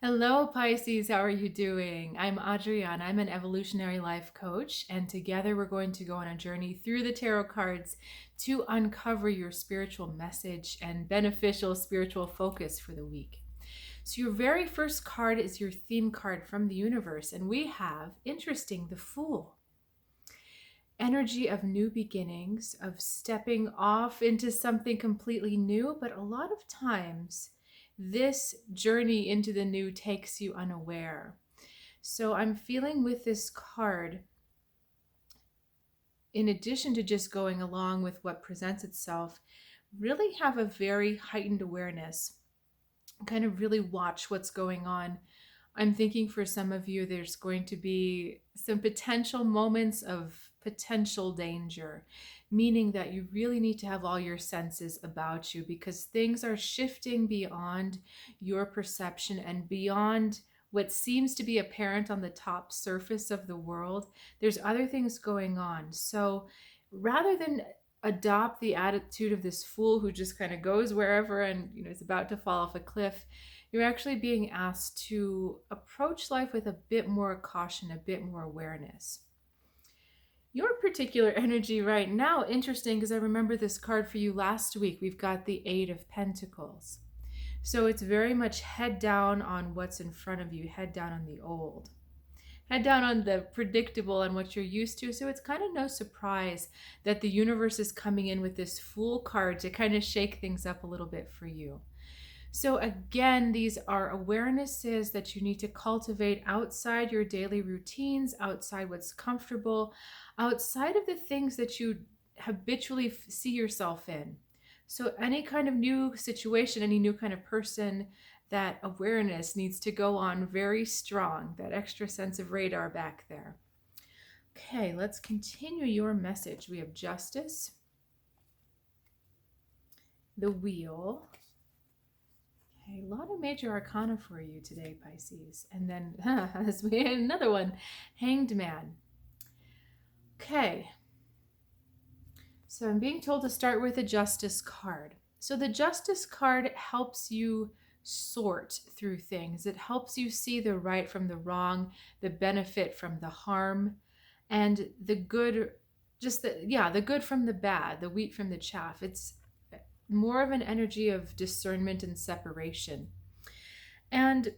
Hello, Pisces. How are you doing? I'm Adriana. I'm an evolutionary life coach, and together we're going to go on a journey through the tarot cards to uncover your spiritual message and beneficial spiritual focus for the week. So, your very first card is your theme card from the universe, and we have interesting, the Fool. Energy of new beginnings, of stepping off into something completely new, but a lot of times this journey into the new takes you unaware. So I'm feeling with this card, in addition to just going along with what presents itself, really have a very heightened awareness, kind of really watch what's going on. I'm thinking for some of you, there's going to be some potential moments of potential danger, meaning that you really need to have all your senses about you because things are shifting beyond your perception and beyond what seems to be apparent on the top surface of the world. There's other things going on. So rather than adopt the attitude of this fool who just kind of goes wherever and is about to fall off a cliff, you're actually being asked to approach life with a bit more caution, a bit more awareness. Your particular energy right now, interesting because I remember this card for you last week. We've got the Eight of Pentacles. So it's very much head down on what's in front of you, head down on the old. Head down on the predictable and what you're used to. So it's kind of no surprise that the universe is coming in with this Fool card to kind of shake things up a little bit for you. So again, these are awarenesses that you need to cultivate outside your daily routines, outside what's comfortable, outside of the things that you habitually see yourself in. So any kind of new situation, any new kind of person, that awareness needs to go on very strong, that extra sense of radar back there. Okay, let's continue your message. We have Justice, the Wheel. Okay, a lot of major arcana for you today, Pisces. And then as we had another one, Hanged Man. Okay, so I'm being told to start with the Justice card. So the Justice card helps you sort through things. It helps you see the right from the wrong, the benefit from the harm, and the good, the good from the bad, the wheat from the chaff. It's more of an energy of discernment and separation. And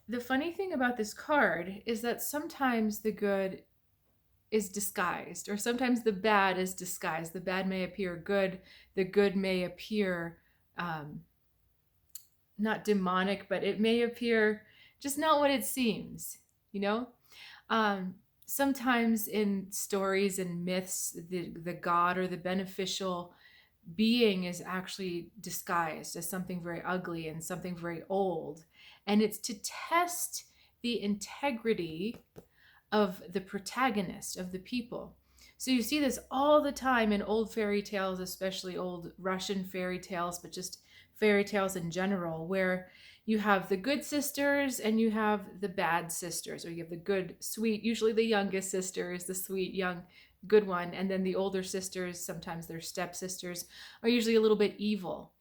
the funny thing about this card is that sometimes the good is disguised, or sometimes the bad is disguised. The bad may appear good, the good may appear not demonic, but it may appear just not what it seems, Sometimes in stories and myths, the god or the beneficial being is actually disguised as something very ugly and something very old. And it's to test the integrity of the protagonist, of the people. So you see this all the time in old fairy tales, especially old Russian fairy tales, but just fairy tales in general, where you have the good sisters and you have the bad sisters, or you have the good, sweet, usually the youngest sister is the sweet, young, good one, and then the older sisters, sometimes their stepsisters, are usually a little bit evil.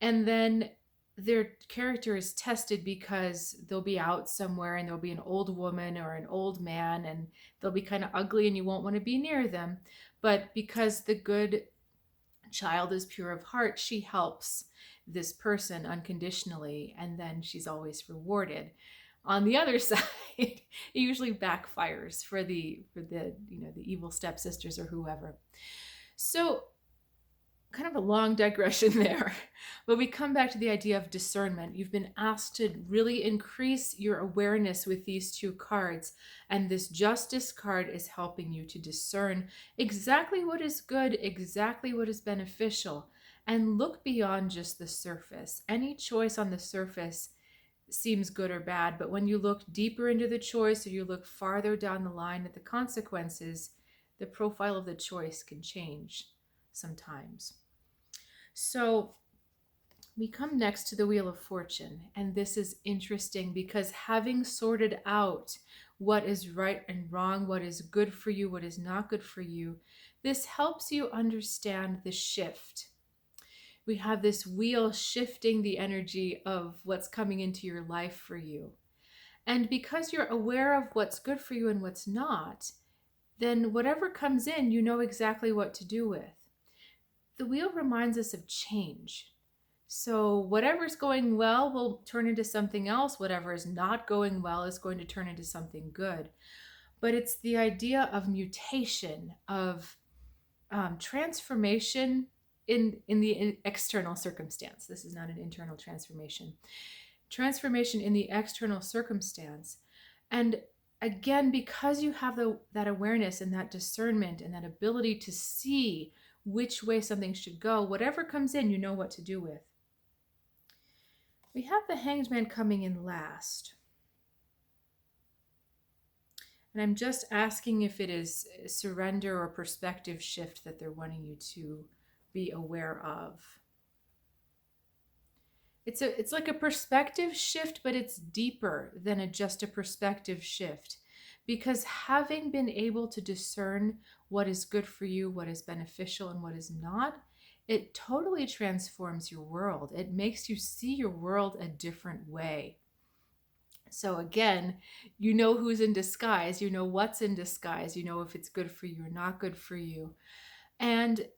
And then their character is tested because they'll be out somewhere and there'll be an old woman or an old man and they'll be kind of ugly and you won't want to be near them. But because the good child is pure of heart, she helps this person unconditionally, and then she's always rewarded. On the other side, it usually backfires for the the evil stepsisters or whoever. So kind of a long digression there, but we come back to the idea of discernment. You've been asked to really increase your awareness with these two cards, and this Justice card is helping you to discern exactly what is good, exactly what is beneficial, and look beyond just the surface. Any choice on the surface seems good or bad, but when you look deeper into the choice or you look farther down the line at the consequences, the profile of the choice can change sometimes. So we come next to the Wheel of Fortune, and this is interesting because having sorted out what is right and wrong, what is good for you, what is not good for you, this helps you understand the shift. We have this wheel shifting the energy of what's coming into your life for you. And because you're aware of what's good for you and what's not, then whatever comes in, you know exactly what to do with. The wheel reminds us of change. So whatever's going well will turn into something else. Whatever is not going well is going to turn into something good. But it's the idea of mutation, of transformation in the external circumstance. This is not an internal transformation. Transformation in the external circumstance. And again, because you have that awareness and that discernment and that ability to see which way something should go, whatever comes in, you know what to do with. We have the Hanged Man coming in last. And I'm just asking if it is surrender or perspective shift that they're wanting you to be aware of. It's like a perspective shift, but it's deeper than just a perspective shift. Because having been able to discern what is good for you, what is beneficial, and what is not, it totally transforms your world. It makes you see your world a different way. So again, you know who's in disguise, you know what's in disguise, you know if it's good for you or not good for you. And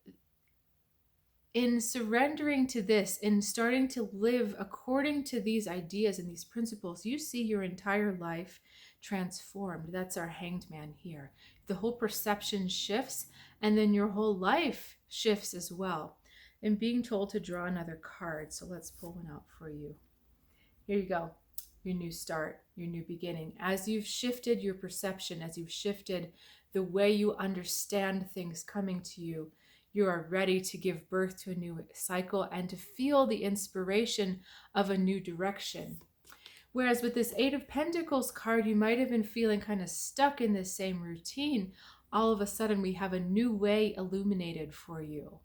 in surrendering to this, in starting to live according to these ideas and these principles, you see your entire life transformed. That's our Hanged Man here. The whole perception shifts, and then your whole life shifts as well. And being told to draw another card, so let's pull one out for you. Here you go. Your new start, your new beginning. As you've shifted your perception, as you've shifted the way you understand things coming to you, you are ready to give birth to a new cycle and to feel the inspiration of a new direction. Whereas with this Eight of Pentacles card, you might have been feeling kind of stuck in this same routine. All of a sudden, we have a new way illuminated for you.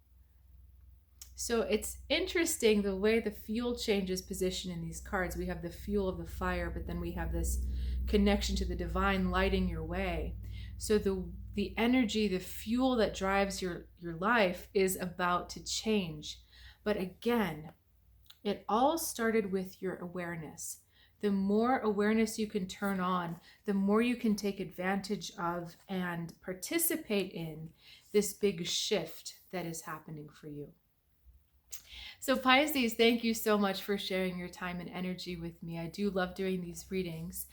So it's interesting the way the fuel changes position in these cards. We have the fuel of the fire, but then we have this connection to the divine lighting your way. So the energy, the fuel that drives your life is about to change. But again, it all started with your awareness. The more awareness you can turn on, the more you can take advantage of and participate in this big shift that is happening for you. So Pisces, thank you so much for sharing your time and energy with me. I do love doing these readings.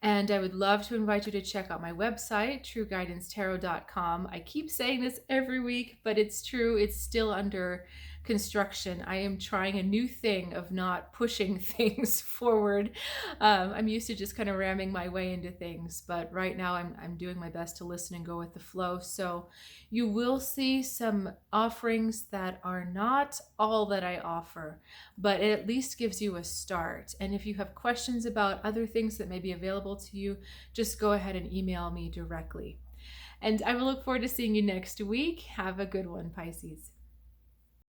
And I would love to invite you to check out my website, trueguidancetarot.com. I keep saying this every week, but it's true. It's still under construction. I am trying a new thing of not pushing things forward. I'm used to just kind of ramming my way into things, but right now I'm doing my best to listen and go with the flow. So you will see some offerings that are not all that I offer, but it at least gives you a start. And if you have questions about other things that may be available to you, just go ahead and email me directly. And I will look forward to seeing you next week. Have a good one, Pisces.